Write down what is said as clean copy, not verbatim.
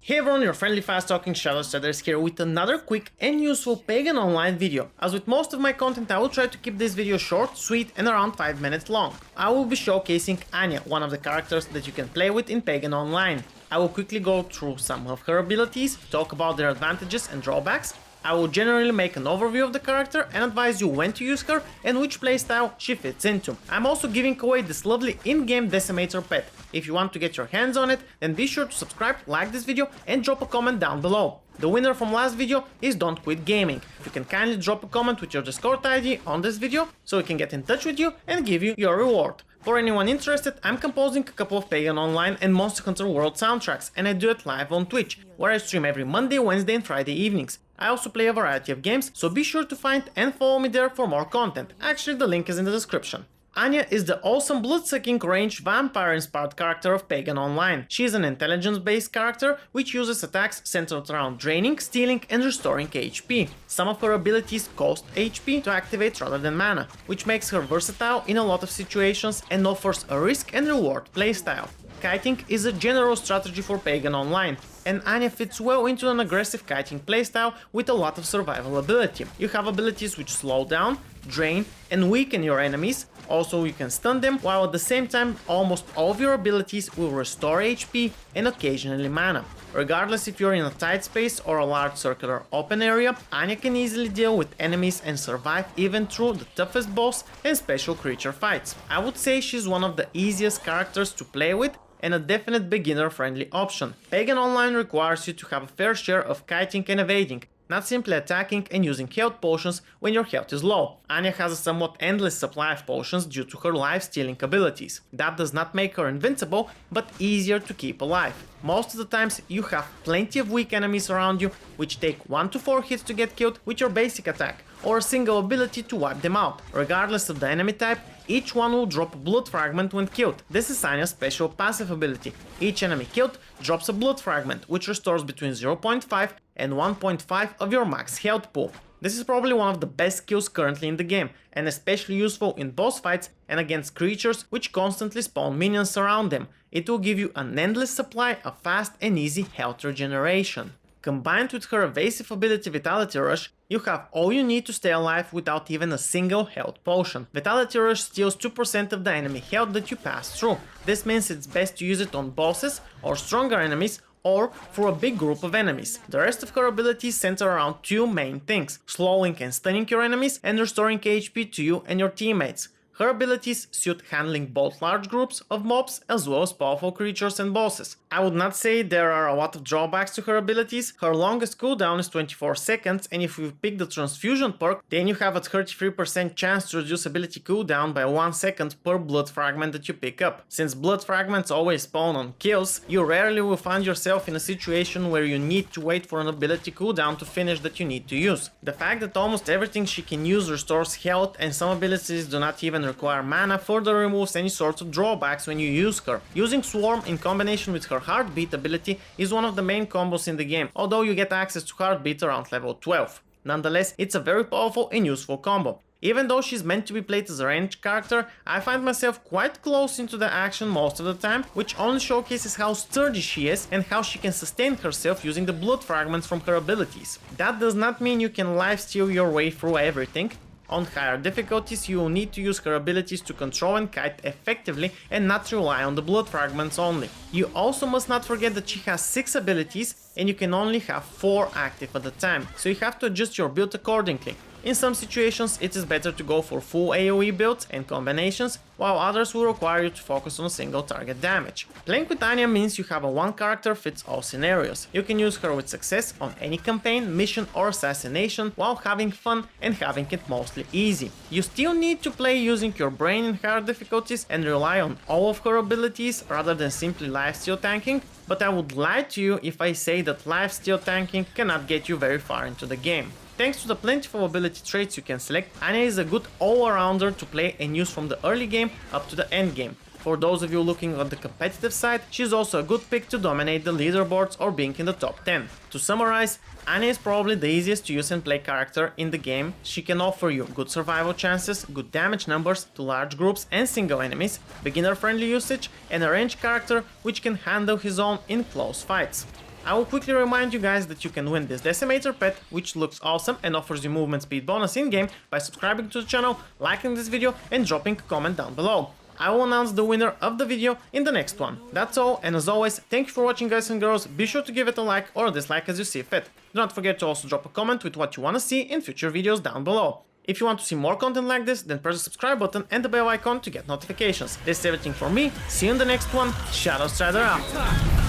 Hey everyone, your friendly fast-talking Shadow Setters here with another quick and useful Pagan Online video. As with most of my content, I will try to keep this video short, sweet and around 5 minutes long. I will be showcasing Anya, one of the characters that you can play with in Pagan Online. I will quickly go through some of her abilities, talk about their advantages and drawbacks. I will generally make an overview of the character and advise you when to use her and which playstyle she fits into. I'm also giving away this lovely in-game Decimator pet. If you want to get your hands on it, then be sure to subscribe, like this video and drop a comment down below. The winner from last video is Don't Quit Gaming. You can kindly drop a comment with your Discord ID on this video so we can get in touch with you and give you your reward. For anyone interested, I'm composing a couple of Pagan Online and Monster Hunter World soundtracks, and I do it live on Twitch, where I stream every Monday, Wednesday and Friday evenings. I also play a variety of games, so be sure to find and follow me there for more content. Actually, the link is in the description. Anya is the awesome blood-sucking ranged vampire-inspired character of Pagan Online. She is an intelligence-based character which uses attacks centered around draining, stealing and restoring HP. Some of her abilities cost HP to activate rather than mana, which makes her versatile in a lot of situations and offers a risk and reward playstyle. Kiting is a general strategy for Pagan Online, and Anya fits well into an aggressive kiting playstyle with a lot of survival ability. You have abilities which slow down, drain and weaken your enemies. Also, you can stun them, while at the same time almost all of your abilities will restore HP and occasionally mana. Regardless if you're in a tight space or a large circular open area, Anya can easily deal with enemies and survive even through the toughest boss and special creature fights. I would say she's one of the easiest characters to play with and a definite beginner-friendly option. Pagan Online requires you to have a fair share of kiting and evading, not simply attacking and using health potions when your health is low. Anya has a somewhat endless supply of potions due to her life-stealing abilities. That does not make her invincible, but easier to keep alive. Most of the times you have plenty of weak enemies around you, which take 1 to 4 hits to get killed with your basic attack, or a single ability to wipe them out. Regardless of the enemy type, each one will drop a blood fragment when killed. This is Anya's special passive ability. Each enemy killed drops a blood fragment, which restores between 0.5 and 1.5 of your max health pool. This is probably one of the best skills currently in the game, and especially useful in boss fights and against creatures which constantly spawn minions around them. It will give you an endless supply of fast and easy health regeneration. Combined with her evasive ability Vitality Rush, you have all you need to stay alive without even a single health potion. Vitality Rush steals 2% of the enemy health that you pass through. This means it's best to use it on bosses or stronger enemies, or for a big group of enemies. The rest of her abilities center around two main things: slowing and stunning your enemies and restoring HP to you and your teammates. Her abilities suit handling both large groups of mobs as well as powerful creatures and bosses. I would not say there are a lot of drawbacks to her abilities. Her longest cooldown is 24 seconds, and if you pick the transfusion perk, then you have a 33% chance to reduce ability cooldown by 1 second per blood fragment that you pick up. Since blood fragments always spawn on kills, you rarely will find yourself in a situation where you need to wait for an ability cooldown to finish that you need to use. The fact that almost everything she can use restores health and some abilities do not even require mana further removes any sorts of drawbacks when you use her. Using Swarm in combination with her Heartbeat ability is one of the main combos in the game, although you get access to Heartbeat around level 12. Nonetheless, it's a very powerful and useful combo. Even though she's meant to be played as a ranged character, I find myself quite close into the action most of the time, which only showcases how sturdy she is and how she can sustain herself using the blood fragments from her abilities. That does not mean you can lifesteal your way through everything. On higher difficulties, you will need to use her abilities to control and kite effectively and not rely on the blood fragments only. You also must not forget that she has 6 abilities and you can only have 4 active at a time, so you have to adjust your build accordingly. In some situations it is better to go for full AoE builds and combinations, while others will require you to focus on single target damage. Playing with Anya means you have a one character fits all scenarios. You can use her with success on any campaign, mission or assassination while having fun and having it mostly easy. You still need to play using your brain in higher difficulties and rely on all of her abilities rather than simply lifesteal tanking, but I would lie to you if I say that lifesteal tanking cannot get you very far into the game. Thanks to the plentiful ability traits you can select, Anya is a good all-arounder to play and use from the early game up to the end game. For those of you looking on the competitive side, she's also a good pick to dominate the leaderboards or being in the top 10. To summarize, Anya is probably the easiest to use and play character in the game. She can offer you good survival chances, good damage numbers to large groups and single enemies, beginner friendly usage and a ranged character which can handle his own in close fights. I will quickly remind you guys that you can win this Decimator pet, which looks awesome and offers you movement speed bonus in-game by subscribing to the channel, liking this video and dropping a comment down below. I will announce the winner of the video in the next one. That's all, and as always, thank you for watching, guys and girls. Be sure to give it a like or a dislike as you see fit. Do not forget to also drop a comment with what you want to see in future videos down below. If you want to see more content like this, then press the subscribe button and the bell icon to get notifications. This is everything for me. See you in the next one. Shadow Strider out.